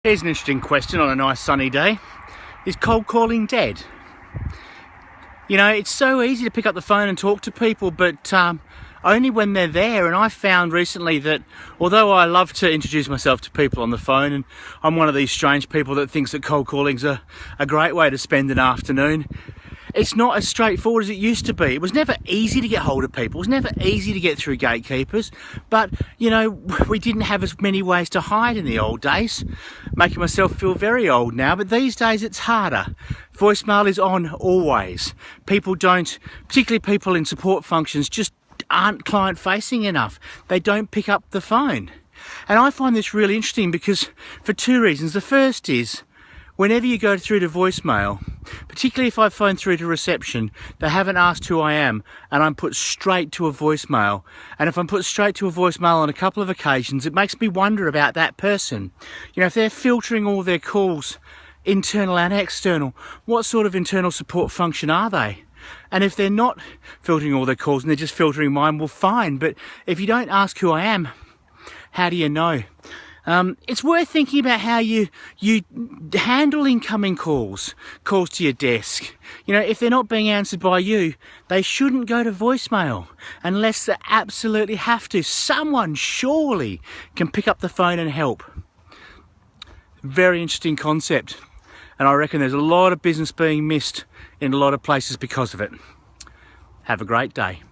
Here's an interesting question on a nice sunny day. Is cold calling dead? You know, it's so easy to pick up the phone and talk to people, but only when they're there. And I found recently that although I love to introduce myself to people on the phone, and I'm one of these strange people that thinks that cold calling's a great way to spend an afternoon, it's not as straightforward as it used to be. It was never easy to get hold of people. It was never easy to get through gatekeepers. But, you know, we didn't have as many ways to hide in the old days. Making myself feel very old now, but these days it's harder. Voicemail is on always. People don't, particularly people in support functions, just aren't client facing enough. They don't pick up the phone. And I find this really interesting because for two reasons. The first is, whenever you go through to voicemail, particularly if I phone through to reception, they haven't asked who I am and I'm put straight to a voicemail. And if I'm put straight to a voicemail on a couple of occasions, it makes me wonder about that person. You know, if they're filtering all their calls, internal and external, what sort of internal support function are they? And if they're not filtering all their calls and they're just filtering mine, well, fine. But if you don't ask who I am, how do you know? It's worth thinking about how you handle incoming calls to your desk. You know, if they're not being answered by you, they shouldn't go to voicemail unless they absolutely have to. Someone surely can pick up the phone and help. Very interesting concept. And I reckon there's a lot of business being missed in a lot of places because of it. Have a great day.